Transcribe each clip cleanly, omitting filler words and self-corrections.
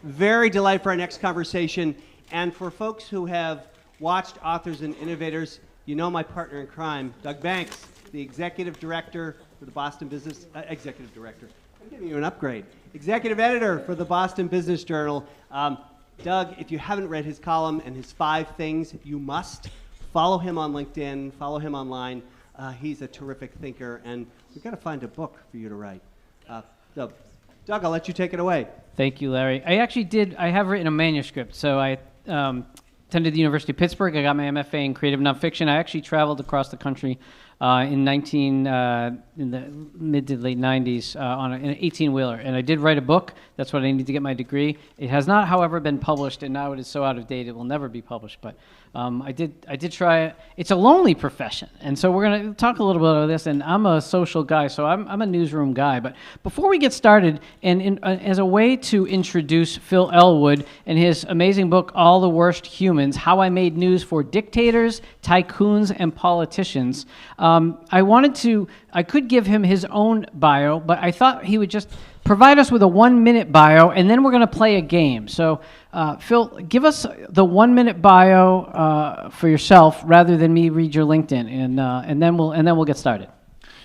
Very delighted for our next conversation. And for folks who have watched Authors and Innovators, you know my partner in crime, Doug Banks, the executive director for the Boston Business, executive director. I'm giving you an upgrade. Executive editor for the Boston Business Journal. Doug, if you haven't read his column and his 5 things, you must. Follow him on LinkedIn, follow him online. He's a terrific thinker, and we've got to find a book for you to write. Doug, I'll let you take it away. Thank you, Larry. I have written a manuscript. So I attended the University of Pittsburgh. I got my MFA in creative nonfiction. I actually traveled across the country in the mid to late 90s on an 18-wheeler. And I did write a book. That's what I needed to get my degree. It has not, however, been published, and now it is so out of date it will never be published. But I did try it. It's a lonely profession, and so we're going to talk a little bit about this. And I'm a social guy, so I'm a newsroom guy. But before we get started, and as a way to introduce Phil Elwood and his amazing book, All the Worst Humans: How I Made News for Dictators, Tycoons, and Politicians, I could give him his own bio, but I thought he would just provide us with a 1-minute bio, and then we're going to play a game. So, Phil, give us the 1-minute bio for yourself, rather than me read your LinkedIn, and then we'll get started.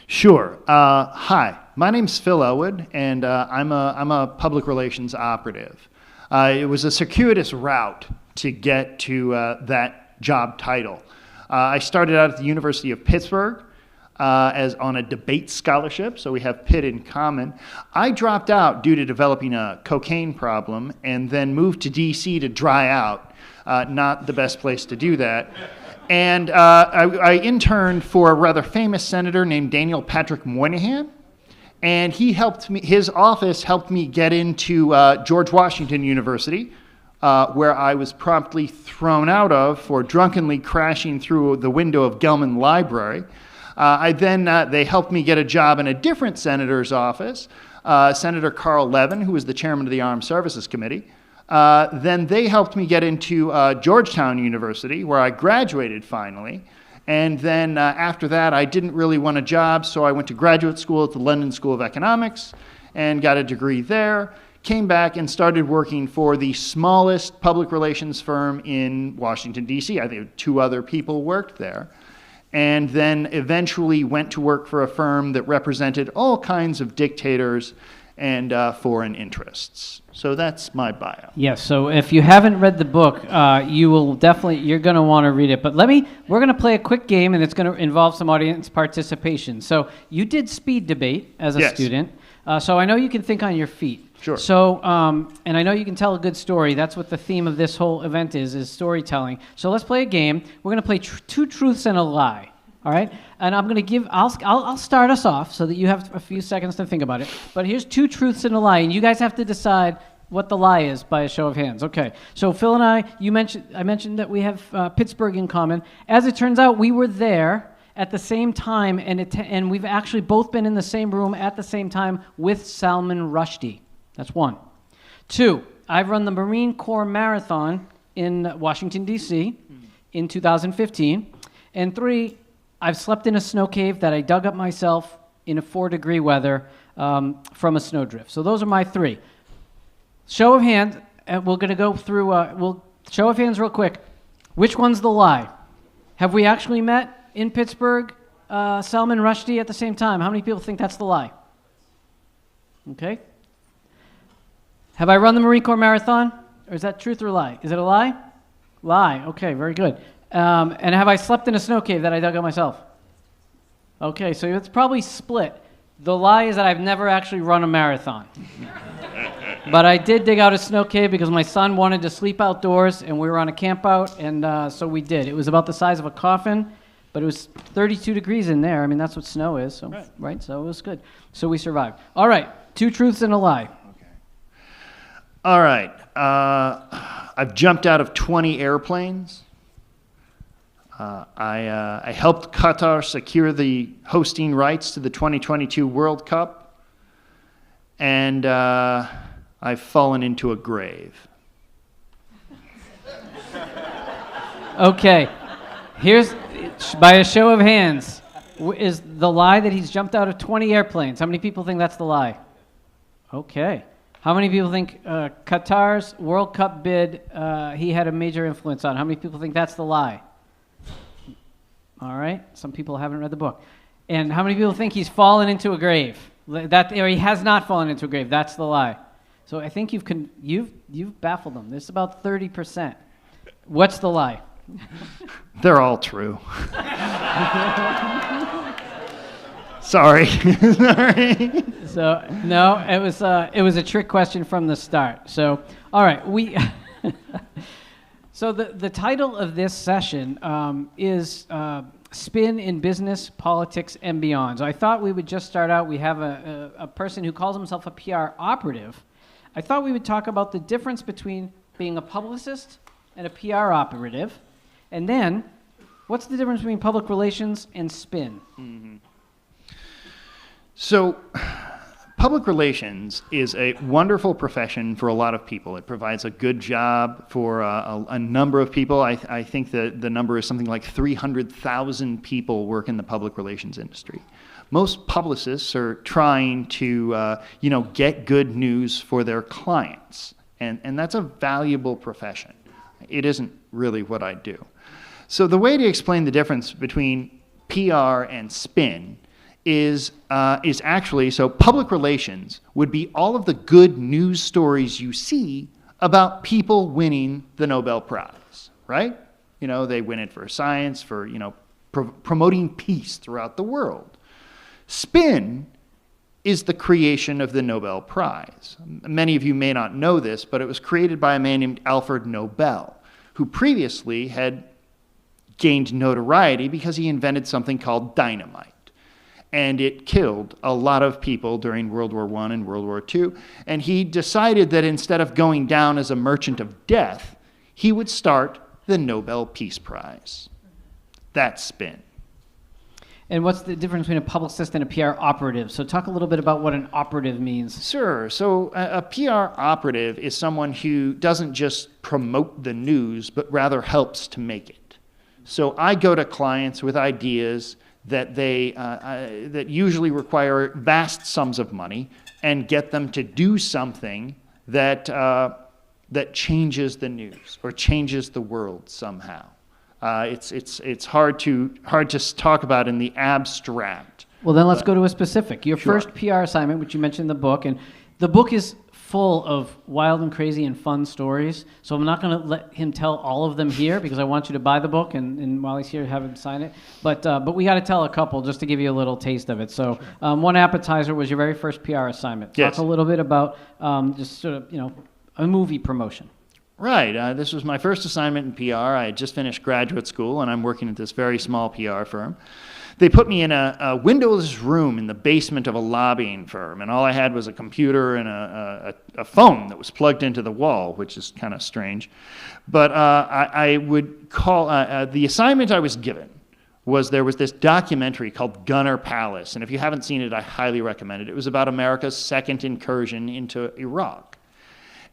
Sure. Hi, my name's Phil Elwood, and I'm a public relations operative. It was a circuitous route to get to that job title. I started out at the University of Pittsburgh as on a debate scholarship, so we have Pitt in common. I dropped out due to developing a cocaine problem and then moved to D.C. to dry out. Not the best place to do that. And I interned for a rather famous senator named Daniel Patrick Moynihan, and his office helped me get into George Washington University, where I was promptly thrown out of for drunkenly crashing through the window of Gelman Library. They helped me get a job in a different senator's office, Senator Carl Levin, who was the chairman of the Armed Services Committee. Then they helped me get into Georgetown University, where I graduated finally. And then after that, I didn't really want a job, so I went to graduate school at the London School of Economics and got a degree there. Came back and started working for the smallest public relations firm in Washington, D.C. I think 2 other people worked there. And then eventually went to work for a firm that represented all kinds of dictators and foreign interests. So that's my bio. Yes, so if you haven't read the book, you're going to want to read it. But we're going to play a quick game, and it's going to involve some audience participation. So you did speed debate as a student, so I know you can think on your feet. Sure. So, and I know you can tell a good story. That's what the theme of this whole event is storytelling. So let's play a game. We're going to play 2 truths and a lie. All right? And I'm going to I'll start us off so that you have a few seconds to think about it. But here's 2 truths and a lie, and you guys have to decide what the lie is by a show of hands. Okay. So Phil and I mentioned that we have Pittsburgh in common. As it turns out, we were there at the same time, and we've actually both been in the same room at the same time with Salman Rushdie. That's 1. 2, I've run the Marine Corps Marathon in Washington, D.C. in 2015. And 3, I've slept in a snow cave that I dug up myself in a 4-degree weather from a snowdrift. So those are my 3. Show of hands, and we're going to go through, show of hands real quick. Which one's the lie? Have we actually met in Pittsburgh, Salman Rushdie at the same time? How many people think that's the lie? Okay. Have I run the Marine Corps Marathon? Or is that truth or lie? Is it a lie? Lie. Okay, very good. And have I slept in a snow cave that I dug up myself? Okay, so it's probably split. The lie is that I've never actually run a marathon. But I did dig out a snow cave because my son wanted to sleep outdoors, and we were on a camp out, and so we did. It was about the size of a coffin, but it was 32 degrees in there. I mean, that's what snow is, so right? So it was good. So we survived. All right, 2 truths and a lie. All right. I've jumped out of 20 airplanes. I helped Qatar secure the hosting rights to the 2022 World Cup. And I've fallen into a grave. Okay. Here's, by a show of hands, is the lie that he's jumped out of 20 airplanes. How many people think that's the lie? Okay. How many people think Qatar's World Cup bid he had a major influence on? How many people think that's the lie? All right. Some people haven't read the book. And how many people think he's fallen into a grave? Or he has not fallen into a grave. That's the lie. So I think you've baffled them. There's about 30%. What's the lie? They're all true. Sorry. Sorry. So no, it was a trick question from the start. So all right, So the title of this session is Spin in Business, Politics, and Beyond. So I thought we would just start out. We have a person who calls himself a PR operative. I thought we would talk about the difference between being a publicist and a PR operative, and then what's the difference between public relations and spin? Mm-hmm. So, public relations is a wonderful profession for a lot of people. It provides a good job for a number of people. I think that the number is something like 300,000 people work in the public relations industry. Most publicists are trying to, get good news for their clients, and that's a valuable profession. It isn't really what I do. So the way to explain the difference between PR and spin is actually, so public relations would be all of the good news stories you see about people winning the Nobel Prize, right? They win it for science, for, promoting peace throughout the world. Spin is the creation of the Nobel Prize. Many of you may not know this, but it was created by a man named Alfred Nobel, who previously had gained notoriety because he invented something called dynamite. And it killed a lot of people during World War I and World War II. And he decided that instead of going down as a merchant of death, he would start the Nobel Peace Prize. That's spin. And what's the difference between a publicist and a PR operative? So talk a little bit about what an operative means. Sure. So a PR operative is someone who doesn't just promote the news, but rather helps to make it. So I go to clients with ideas that that usually require vast sums of money and get them to do something that changes the news or changes the world somehow. It's hard to talk about in the abstract. Well, then let's go to a specific. Your Sure. first PR assignment, which you mentioned in the book, and the book is full of wild and crazy and fun stories. So I'm not going to let him tell all of them here because I want you to buy the book and while he's here, have him sign it. But we got to tell a couple just to give you a little taste of it. So one appetizer was your very first PR assignment. Yes. Talk a little bit about just sort of a movie promotion. Right. This was my first assignment in PR. I had just finished graduate school, and I'm working at this very small PR firm. They put me in a windowless room in the basement of a lobbying firm, and all I had was a computer and a phone that was plugged into the wall, which is kind of strange. But I would call the assignment I was given was there was this documentary called Gunner Palace, and if you haven't seen it, I highly recommend it. It was about America's second incursion into Iraq.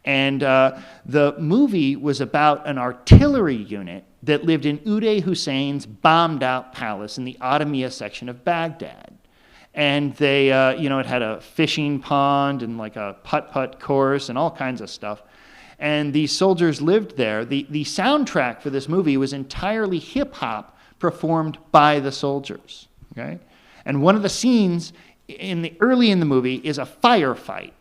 And the movie was about an artillery unit that lived in Uday Hussein's bombed-out palace in the Ottomiyah section of Baghdad. And they, it had a fishing pond and like a putt-putt course and all kinds of stuff. And these soldiers lived there. The soundtrack for this movie was entirely hip-hop performed by the soldiers. Okay? And one of the scenes early in the movie is a firefight.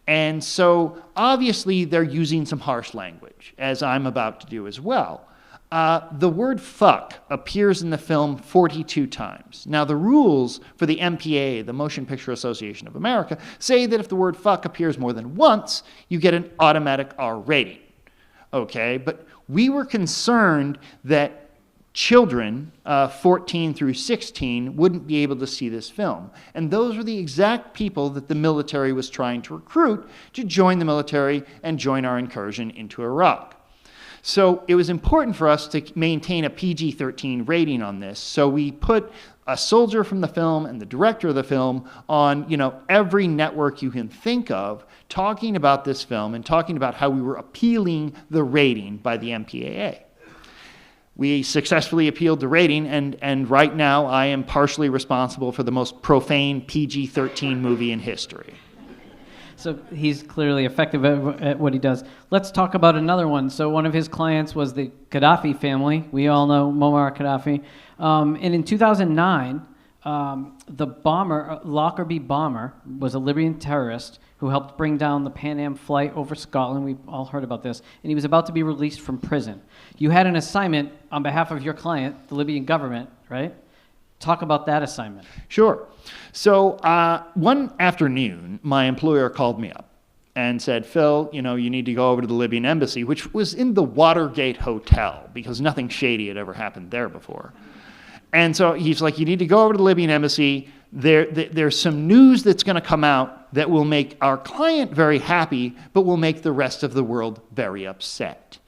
And so, obviously, they're using some harsh language, as I'm about to do as well. The word fuck appears in the film 42 times. Now, the rules for the MPAA, the Motion Picture Association of America, say that if the word fuck appears more than once, you get an automatic R rating. Okay, but we were concerned that children 14 through 16 wouldn't be able to see this film. And those were the exact people that the military was trying to recruit to join the military and join our incursion into Iraq. So it was important for us to maintain a PG-13 rating on this. So we put a soldier from the film and the director of the film on, every network you can think of, talking about this film and talking about how we were appealing the rating by the MPAA. We successfully appealed the rating, and right now I am partially responsible for the most profane PG-13 movie in history. So he's clearly effective at what he does. Let's talk about another one. So one of his clients was the Gaddafi family. We all know Muammar Gaddafi. And in 2009, the bomber, Lockerbie bomber, was a Libyan terrorist who helped bring down the Pan Am flight over Scotland. We've all heard about this. And he was about to be released from prison. You had an assignment on behalf of your client, the Libyan government, right? Talk about that assignment. Sure. So one afternoon, my employer called me up and said, Phil, you need to go over to the Libyan embassy, which was in the Watergate Hotel, because nothing shady had ever happened there before. And so he's like, you need to go over to the Libyan embassy. There's some news that's going to come out that will make our client very happy, but will make the rest of the world very upset.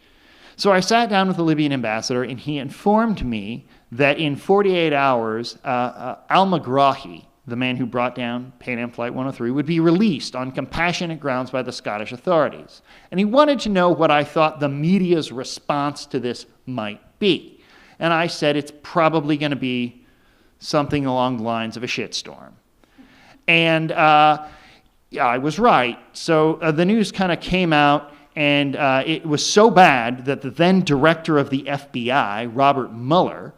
So I sat down with the Libyan ambassador, and he informed me that in 48 hours, al-Megrahi, the man who brought down Pan Am Flight 103, would be released on compassionate grounds by the Scottish authorities. And he wanted to know what I thought the media's response to this might be. And I said it's probably going to be something along the lines of a shitstorm. And yeah, I was right. So the news kind of came out, and it was so bad that the then director of the FBI, Robert Mueller,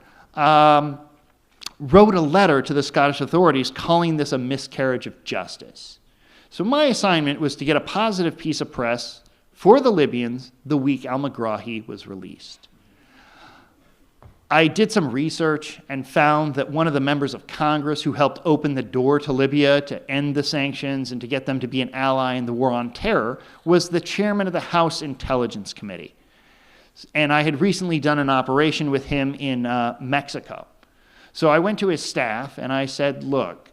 wrote a letter to the Scottish authorities calling this a miscarriage of justice. So my assignment was to get a positive piece of press for the Libyans the week al-Megrahi was released. I did some research and found that one of the members of Congress who helped open the door to Libya to end the sanctions and to get them to be an ally in the war on terror was the chairman of the House Intelligence Committee. And I had recently done an operation with him in Mexico. So I went to his staff and I said, look,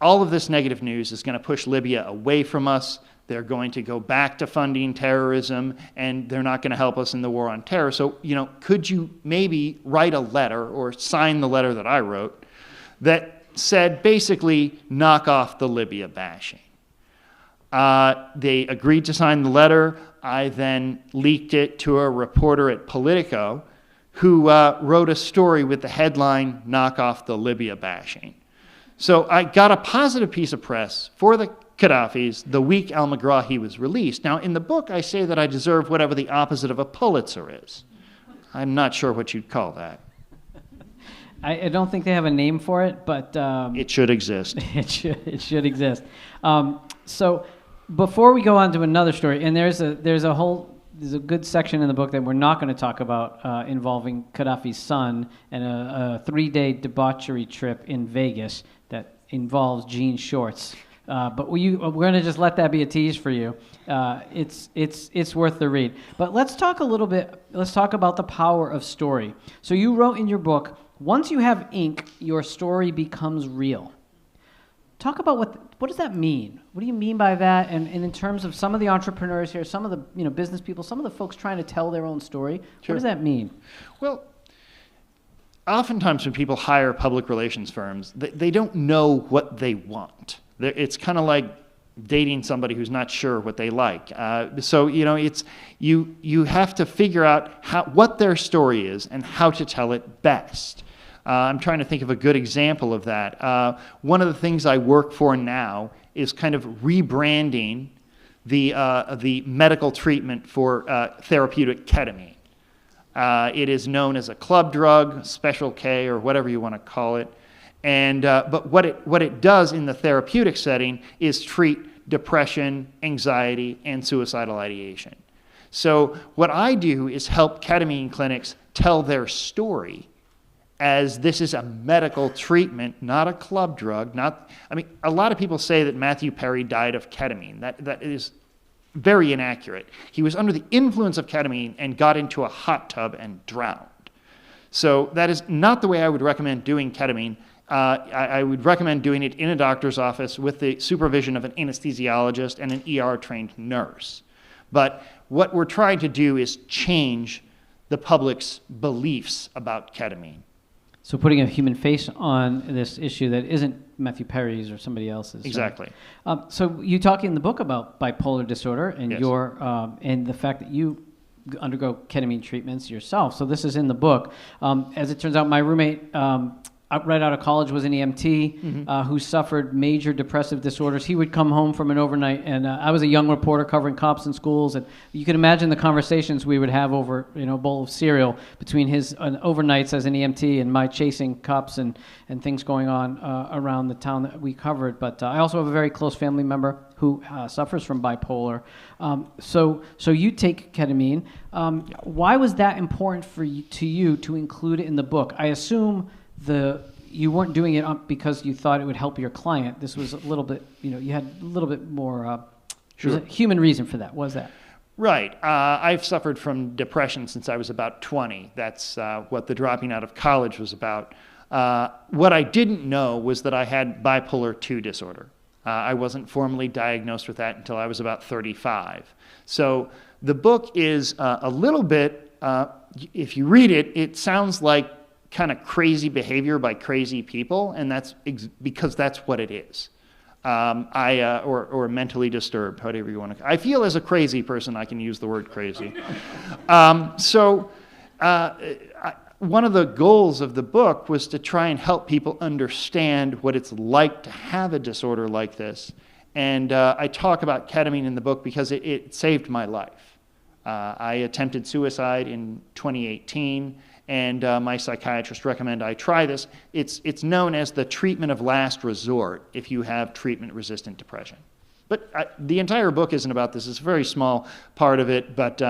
all of this negative news is going to push Libya away from us. They're going to go back to funding terrorism, and they're not going to help us in the war on terror. So, could you maybe write a letter or sign the letter that I wrote that said basically knock off the Libya bashing? They agreed to sign the letter. I then leaked it to a reporter at Politico who wrote a story with the headline, knock off the Libya bashing. So I got a positive piece of press for the Gaddafis the week al-Megrahi was released. Now, in the book, I say that I deserve whatever the opposite of a Pulitzer is. I'm not sure what you'd call that. I don't think they have a name for it, but... it should exist. It should exist. So before we go on to another story, and there's a good section in the book that we're not going to talk about involving Gaddafi's son and a 3-day debauchery trip in Vegas that involves jean shorts. But we're going to just let that be a tease for you. It's worth the read. But let's talk about the power of story. So you wrote in your book, once you have ink, your story becomes real. Talk about what does that mean? What do you mean by that? And in terms of some of the entrepreneurs here, some of the business people, some of the folks trying to tell their own story, Sure. What does that mean? Well, oftentimes when people hire public relations firms, they don't know what they want. It's kind of like dating somebody who's not sure what they like. So it's you have to figure out what their story is and how to tell it best. I'm trying to think of a good example of that. One of the things I work for now is kind of rebranding the medical treatment for therapeutic ketamine. It is known as a club drug, Special K, or whatever you want to call it. And but what it does in the therapeutic setting is treat depression, anxiety, and suicidal ideation. So what I do is help ketamine clinics tell their story, as this is a medical treatment, not a club drug. A lot of people say that Matthew Perry died of ketamine. That is very inaccurate. He was under the influence of ketamine and got into a hot tub and drowned. So that is not the way I would recommend doing ketamine. I would recommend doing it in a doctor's office with the supervision of an anesthesiologist and an ER-trained nurse. But what we're trying to do is change the public's beliefs about ketamine. So putting a human face on this issue that isn't Matthew Perry's or somebody else's. Exactly. So you talk in the book about bipolar disorder and Yes. and the fact that you undergo ketamine treatments yourself. So this is in the book. As it turns out, my roommate right out of college was an EMT who suffered major depressive disorders. He would come home from an overnight, and I was a young reporter covering cops in schools, and you can imagine the conversations we would have over a bowl of cereal between his overnights as an EMT and my chasing cops and things going on around the town that we covered. But I also have a very close family member who suffers from bipolar. So you take ketamine. Why was that important to you to include it in the book? I assume you weren't doing it because you thought it would help your client. This was a little bit, you had a little bit more Sure. there's a human reason for that. What was that? Right. I've suffered from depression since I was about 20. That's what the dropping out of college was about. What I didn't know was that I had bipolar II disorder. I wasn't formally diagnosed with that until I was about 35. So the book is a little bit, if you read it, it sounds like kind of crazy behavior by crazy people, and that's because that's what it is. Or mentally disturbed, whatever you want to. I feel as a crazy person, I can use the word crazy. One of the goals of the book was to try and help people understand what it's like to have a disorder like this. And I talk about ketamine in the book because it saved my life. I attempted suicide in 2018. And my psychiatrist recommended I try this. It's known as the treatment of last resort if you have treatment-resistant depression. But the entire book isn't about this. It's a very small part of it, but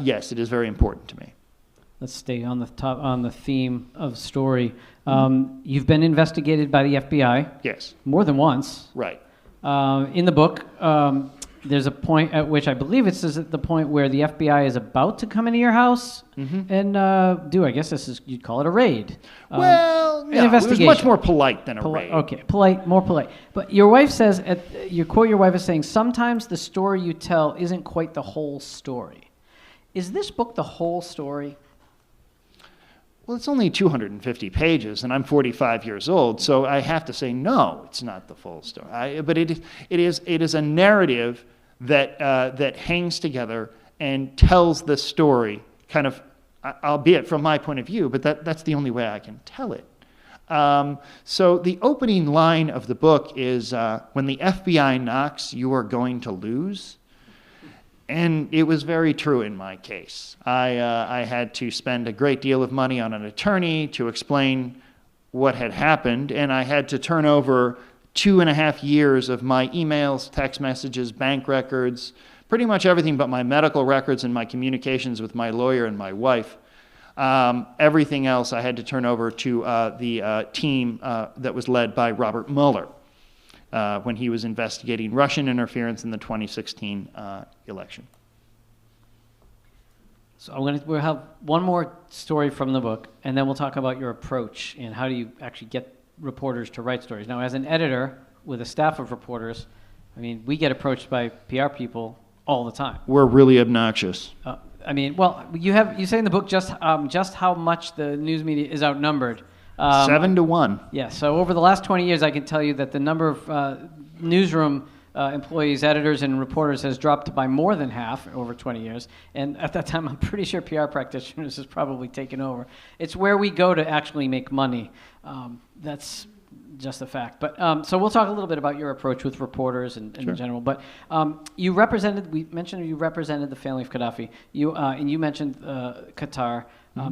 yes, it is very important to me. Let's stay on the theme of story. You've been investigated by the FBI. Yes. More than once. Right. In the book, there's a point at which I believe it's at the point where the FBI is about to come into your house and I guess you'd call it a raid. Well, no, an investigation. It was much more polite than a raid. Okay, more polite. But your wife says, you quote your wife as saying, sometimes the story you tell isn't quite the whole story. Is this book the whole story? Well, it's only 250 pages, and I'm 45 years old, so I have to say no, it's not the full story. But it is a narrative that hangs together and tells the story, kind of, albeit from my point of view, but that's the only way I can tell it. So the opening line of the book is, when the FBI knocks, you are going to lose. And it was very true in my case. I had to spend a great deal of money on an attorney to explain what had happened, and I had to turn over 2.5 years of my emails, text messages, bank records, pretty much everything but my medical records and my communications with my lawyer and my wife. Everything else I had to turn over to the team that was led by Robert Mueller. When he was investigating Russian interference in the 2016 election. So we'll have one more story from the book, and then we'll talk about your approach and how do you actually get reporters to write stories. Now, as an editor with a staff of reporters, we get approached by PR people all the time. We're really obnoxious. You say in the book just how much the news media is outnumbered. 7-1. Yeah, so over the last 20 years, I can tell you that the number of newsroom employees, editors, and reporters has dropped by more than half over 20 years. And at that time, I'm pretty sure PR practitioners has probably taken over. It's where we go to actually make money. That's just a fact. But so we'll talk a little bit about your approach with reporters and Sure. in general. But we mentioned you represented the family of Gaddafi. And you mentioned Qatar.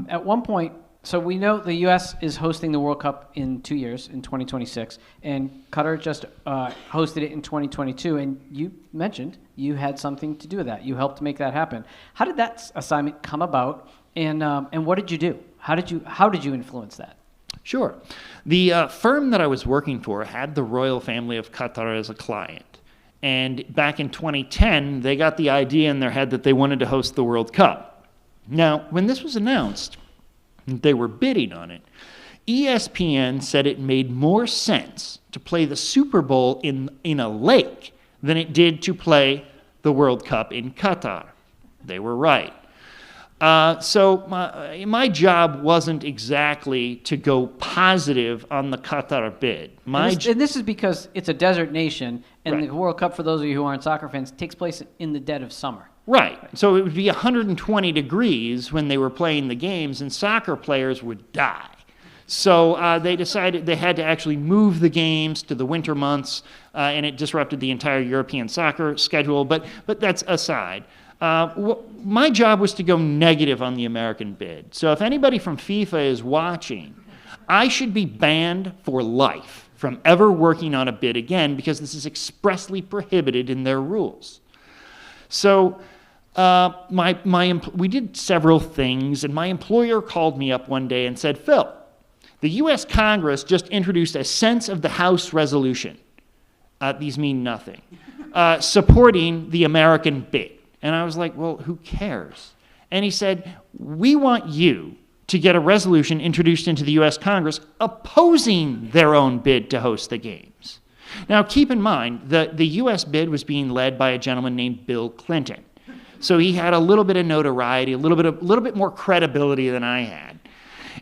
At one point, so we know the U.S. is hosting the World Cup in 2 years, in 2026, and Qatar just hosted it in 2022, and you mentioned you had something to do with that. You helped make that happen. How did that assignment come about, and what did you do? How did you influence that? Sure. The firm that I was working for had the royal family of Qatar as a client. And back in 2010, they got the idea in their head that they wanted to host the World Cup. Now, when this was announced, they were bidding on it. ESPN said it made more sense to play the Super Bowl in a lake than it did to play the World Cup in Qatar. They were right. So my job wasn't exactly to go positive on the Qatar bid. And this is because it's a desert nation, and Right. the World Cup, for those of you who aren't soccer fans, takes place in the dead of summer. Right. So it would be 120 degrees when they were playing the games, and soccer players would die. So they decided they had to actually move the games to the winter months, and it disrupted the entire European soccer schedule. But that's aside. My job was to go negative on the American bid. So if anybody from FIFA is watching, I should be banned for life from ever working on a bid again because this is expressly prohibited in their rules. So we did several things, and my employer called me up one day and said, Phil, the U.S. Congress just introduced a sense of the House resolution. These mean nothing. Supporting the American bid. And I was like, well, who cares? And he said, we want you to get a resolution introduced into the U.S. Congress opposing their own bid to host the games. Now, keep in mind that the U.S. bid was being led by a gentleman named Bill Clinton. So he had a little bit of notoriety, a little bit more credibility than I had.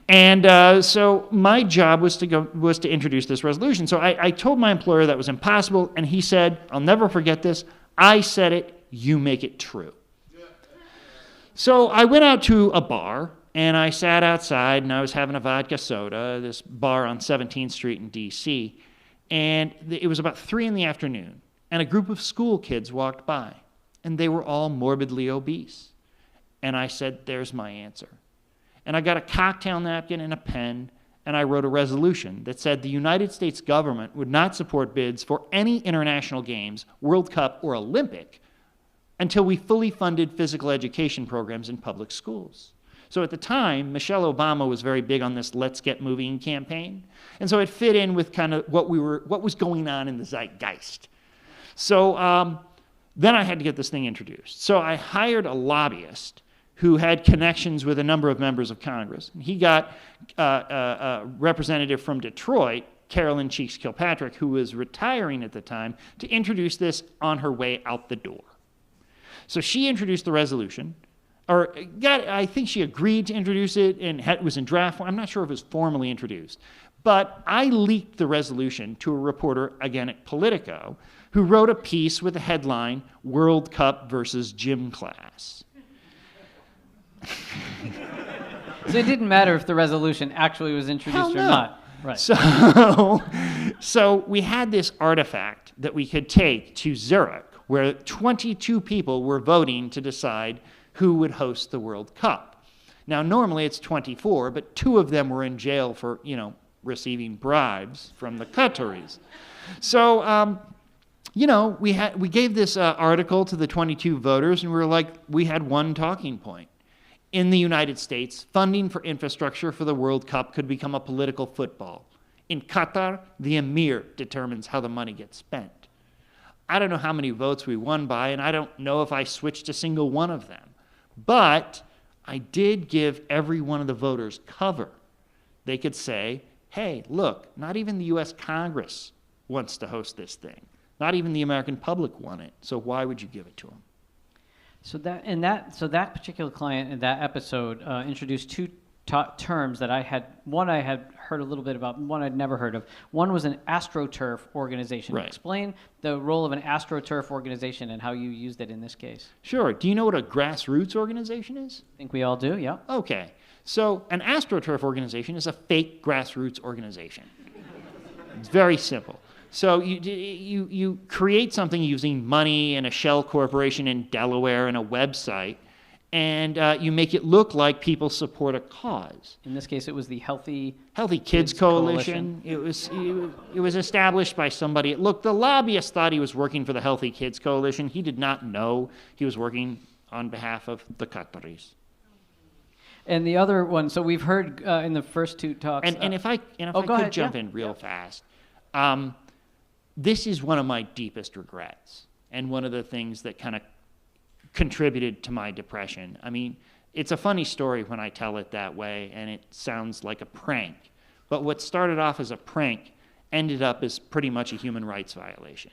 And so my job was to introduce this resolution. So I told my employer that was impossible, and he said, I'll never forget this, I said it, you make it true. So I went out to a bar, and I sat outside, and I was having a vodka soda, this bar on 17th Street in D.C., and it was about 3 in the afternoon, and a group of school kids walked by, and they were all morbidly obese. And I said, there's my answer. And I got a cocktail napkin and a pen, and I wrote a resolution that said the United States government would not support bids for any international games, World Cup, or Olympic until we fully funded physical education programs in public schools. So at the time, Michelle Obama was very big on this Let's Get Moving campaign. And so it fit in with kind of what was going on in the zeitgeist. So then I had to get this thing introduced. So I hired a lobbyist who had connections with a number of members of Congress. And he got a representative from Detroit, Carolyn Cheeks Kilpatrick, who was retiring at the time, to introduce this on her way out the door. So she introduced the resolution, I think she agreed to introduce it, and it was in draft form. I'm not sure if it was formally introduced. But I leaked the resolution to a reporter, again at Politico, who wrote a piece with the headline, World Cup versus Gym Class. So it didn't matter if the resolution actually was introduced or not. Right. So we had this artifact that we could take to Zurich, where 22 people were voting to decide who would host the World Cup. Now, normally it's 24, but 2 of them were in jail for, receiving bribes from the Qataris. So, we gave this article to the 22 voters, and we had one talking point. In the United States, funding for infrastructure for the World Cup could become a political football. In Qatar, the emir determines how the money gets spent. I don't know how many votes we won by, and I don't know if I switched a single one of them. But I did give every one of the voters cover. They could say, hey, look, not even the U.S. Congress wants to host this thing. Not even the American public want it. So why would you give it to them? So that particular client in that episode introduced 2 terms that I had heard a little bit about, one I'd never heard of. One was an AstroTurf organization. Right. Explain the role of an AstroTurf organization and how you used it in this case. Sure. Do you know what a grassroots organization is? I think we all do, yeah. Okay. So an AstroTurf organization is a fake grassroots organization. It's very simple. So you create something using money and a shell corporation in Delaware and a website, and you make it look like people support a cause. In this case, it was the Healthy Kids Coalition. It was established by somebody. Look, the lobbyist thought he was working for the Healthy Kids Coalition. He did not know he was working on behalf of the Qataris. And the other one, so we've heard in the first 2 talks. And if I could jump in real fast. This is one of my deepest regrets, and one of the things that kind of contributed to my depression. I mean, it's a funny story when I tell it that way, and it sounds like a prank. But what started off as a prank ended up as pretty much a human rights violation.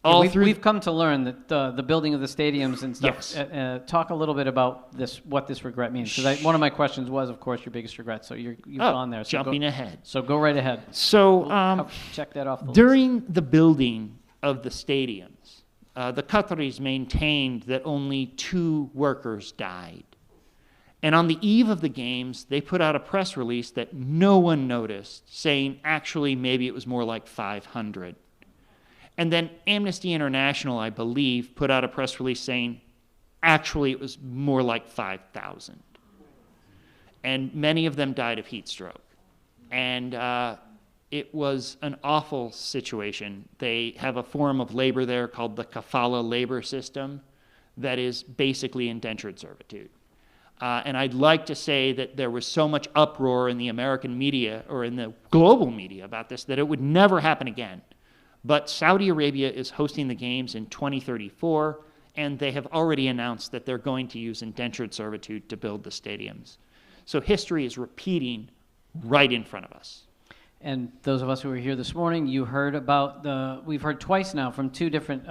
We've come to learn that the building of the stadiums and stuff. Yes. Talk a little bit about what this regret means, because one of my questions was, of course, your biggest regret. So you've gone there. So jumping ahead. So go right ahead. So check that off the list. During the building of the stadiums, the Qataris maintained that only 2 workers died. And on the eve of the games, they put out a press release that no one noticed, saying actually maybe it was more like 500. And then Amnesty International, I believe, put out a press release saying actually it was more like 5,000. And many of them died of heat stroke. And it was an awful situation. They have a form of labor there called the kafala labor system that is basically indentured servitude. And I'd like to say that there was so much uproar in the American media or in the global media about this that it would never happen again. But Saudi Arabia is hosting the games in 2034, and they have already announced that they're going to use indentured servitude to build the stadiums. So history is repeating right in front of us. And those of us who were here this morning, you heard about we've heard twice now from two different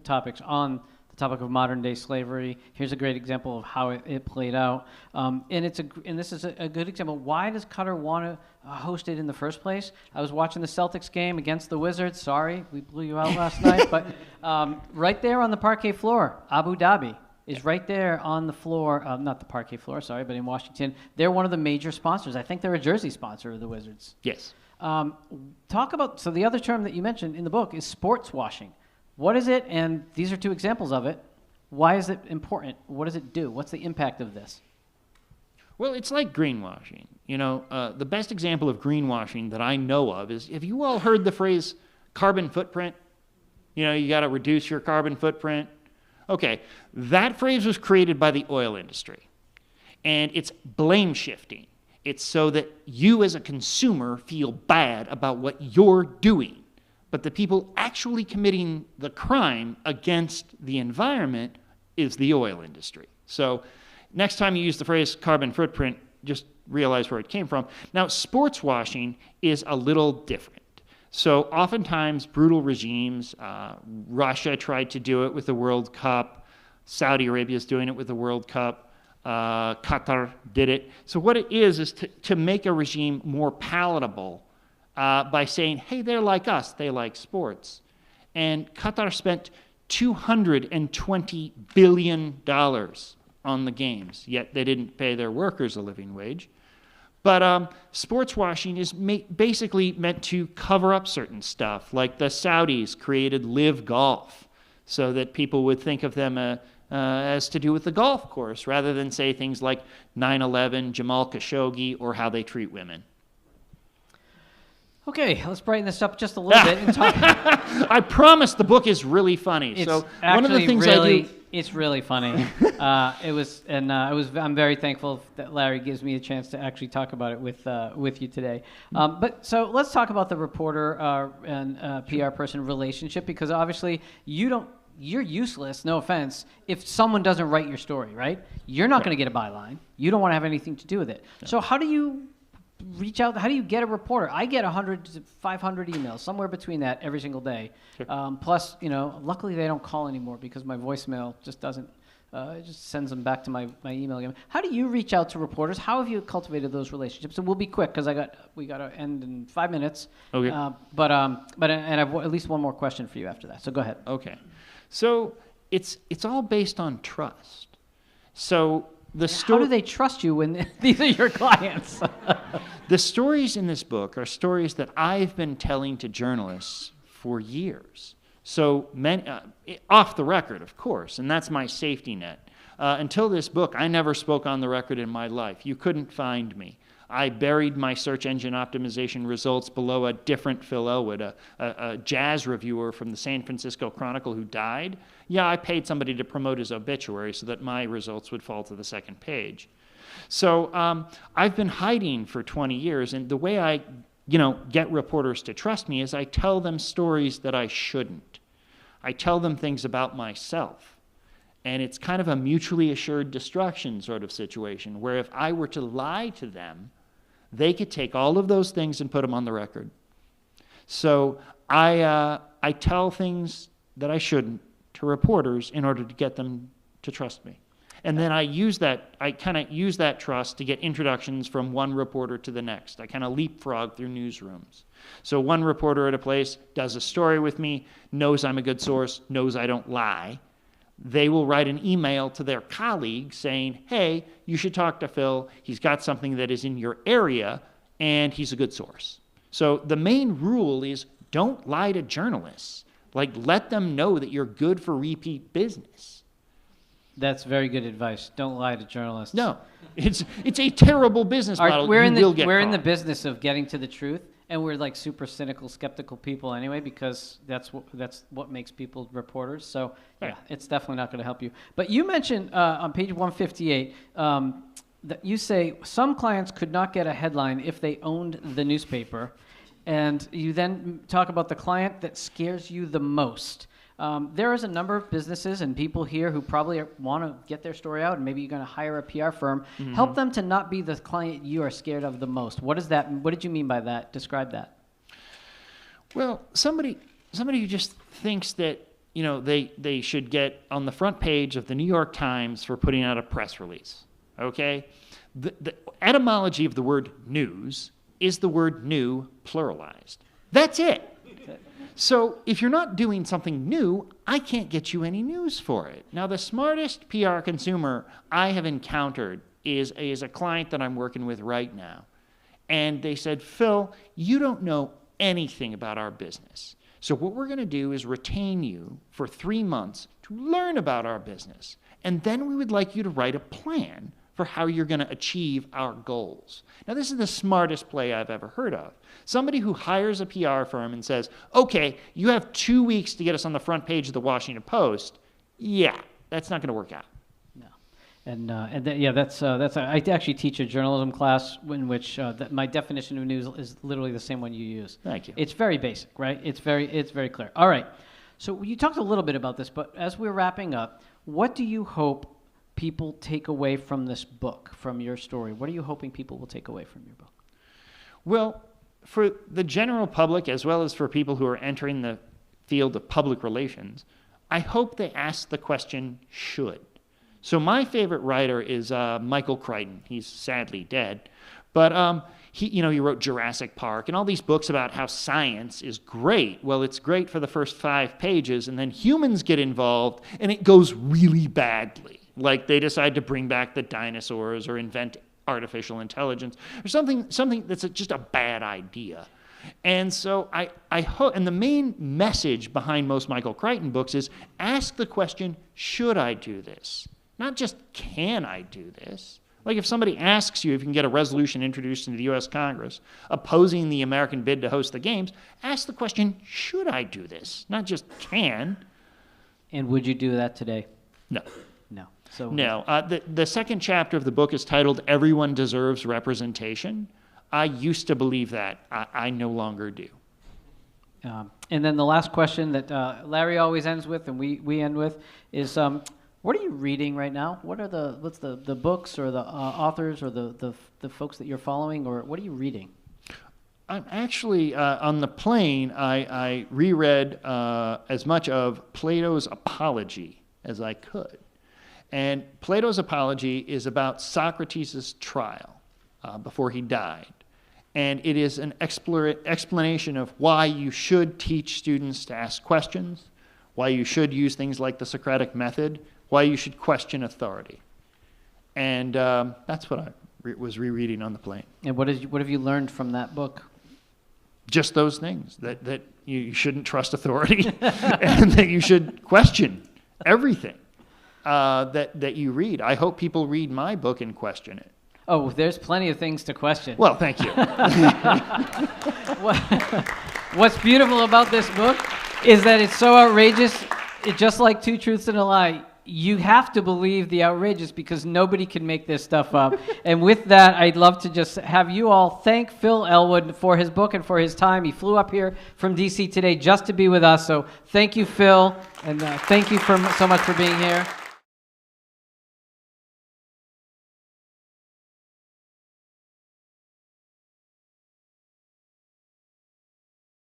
topics on the topic of modern day slavery. Here's a great example of how it played out. And this is a good example. Why does Qatar want to host it in the first place? I was watching the Celtics game against the Wizards. Sorry, we blew you out last night. But right there on the parquet floor, Abu Dhabi is right there on the floor, not the parquet floor, sorry, but in Washington. They're one of the major sponsors. I think they're a jersey sponsor of the Wizards. Yes. Talk about, so the other term that you mentioned in the book is sports washing. What is it? And these are two examples of it. Why is it important? What does it do? What's the impact of this? Well, it's like greenwashing. You know, the best example of greenwashing that I know of is, have you all heard the phrase carbon footprint? You know, you got to reduce your carbon footprint. Okay, that phrase was created by the oil industry, and it's blame shifting. It's so that you as a consumer feel bad about what you're doing, but the people actually committing the crime against the environment is the oil industry. So next time you use the phrase carbon footprint, just realize where it came from. Now, sports washing is a little different. So oftentimes brutal regimes, Russia tried to do it with the World Cup, Saudi Arabia is doing it with the World Cup, Qatar did it. So what it is to make a regime more palatable by saying, hey, they're like us, they like sports. And Qatar spent $220 billion on the games, yet they didn't pay their workers a living wage. But sports washing is basically meant to cover up certain stuff, like the Saudis created Live Golf so that people would think of them as to do with the golf course rather than say things like 9/11, Jamal Khashoggi, or how they treat women. Okay, let's brighten this up just a little bit and talk. I promise the book is really funny. It's so actually one of the things really, I do. it's really funny. I'm very thankful that Larry gives me a chance to actually talk about it with you today. But so let's talk about the reporter and PR person relationship, because obviously you're useless, no offense, if someone doesn't write your story, right? You're not going to get a byline. You don't want to have anything to do with it. No. So how do you reach out? How do you get a reporter? I get 100 to 500 emails, somewhere between that every single day. Sure. Plus, luckily they don't call anymore because my voicemail just doesn't, it just sends them back to my email again. How do you reach out to reporters? How have you cultivated those relationships? And we'll be quick because we got to end in 5 minutes. Okay. But I've at least one more question for you after that. So go ahead. Okay. So it's all based on trust. So how do they trust you when these are your clients? The stories in this book are stories that I've been telling to journalists for years. So off the record, of course, and that's my safety net. Until this book, I never spoke on the record in my life. You couldn't find me. I buried my search engine optimization results below a different Phil Elwood, a jazz reviewer from the San Francisco Chronicle who died. Yeah, I paid somebody to promote his obituary so that my results would fall to the second page. So I've been hiding for 20 years, and the way I get reporters to trust me is I tell them stories that I shouldn't. I tell them things about myself. And it's kind of a mutually assured destruction sort of situation, where if I were to lie to them, they could take all of those things and put them on the record. So I tell things that I shouldn't to reporters in order to get them to trust me. And then I kind of use that trust to get introductions from one reporter to the next. I kind of leapfrog through newsrooms. So one reporter at a place does a story with me, knows I'm a good source, knows I don't lie. they will write an email to their colleague saying, hey, you should talk to Phil. He's got something that is in your area, and he's a good source. So the main rule is don't lie to journalists. Like, let them know that you're good for repeat business. That's very good advice. Don't lie to journalists. No, it's a terrible business model. We're You in will the get we're in caught. the business of getting to the truth, and we're like super cynical, skeptical people anyway, because that's what makes people reporters. So yeah, Right. it's definitely not going to help you. But you mentioned on page 158 that you say some clients could not get a headline if they owned the newspaper, and you then talk about the client that scares you the most. There is a number of businesses and people here who probably want to get their story out, and maybe you're going to hire a PR firm. Mm-hmm. Help them to not be the client you are scared of the most. What is that? What did you mean by that? Describe that. Well, somebody who just thinks that, you know, they should get on the front page of the New York Times for putting out a press release, okay? The etymology of the word news is the word new pluralized. That's it. So if you're not doing something new, I can't get you any news for it. Now, the smartest PR consumer I have encountered is a client that I'm working with right now. And they said, Phil, you don't know anything about our business. So what we're going to do is retain you for 3 months to learn about our business. And then we would like you to write a plan for how you're going to achieve our goals. Now, this is the smartest play I've ever heard of. Somebody who hires a PR firm and says, okay, you have 2 weeks to get us on the front page of the Washington Post. Yeah, that's not going to work out. No. That's I actually teach a journalism class in which my definition of news is literally the same one you use. Thank you. It's very basic, right? It's very clear. All right. So you talked a little bit about this, but as we're wrapping up, what do you hope people take away from this book, from your story? What are you hoping people will take away from your book? Well, for the general public, as well as for people who are entering the field of public relations, I hope they ask the question, should. So my favorite writer is Michael Crichton. He's sadly dead. But he wrote Jurassic Park and all these books about how science is great. Well, it's great for the first 5 pages, and then humans get involved, and it goes really badly. Like they decide to bring back the dinosaurs or invent artificial intelligence or something that's just a bad idea. And so I hope, and the main message behind most Michael Crichton books is ask the question, should I do this? Not just can I do this? Like if somebody asks you if you can get a resolution introduced into the U.S. Congress opposing the American bid to host the games, ask the question, should I do this? Not just can. And would you do that today? No. No. So No. The second chapter of the book is titled Everyone Deserves Representation. I used to believe that. I no longer do. And then the last question that Larry always ends with, and we end with, is what are you reading right now? What's the books or the authors or the folks that you're following, or what are you reading? I'm actually, on the plane, I reread as much of Plato's Apology as I could. And Plato's Apology is about Socrates' trial before he died. And it is an explanation of why you should teach students to ask questions, why you should use things like the Socratic method, why you should question authority. And that's what I was rereading on the plane. And what have you learned from that book? Just those things, that you shouldn't trust authority and that you should question everything that you read. I hope people read my book and question it. Oh, there's plenty of things to question. Well, thank you. What's beautiful about this book is that it's so outrageous, just like Two Truths and a Lie. You have to believe the outrageous because nobody can make this stuff up. And with that, I'd love to just have you all thank Phil Elwood for his book and for his time. He flew up here from D.C. today just to be with us. So thank you, Phil, and thank you so much for being here.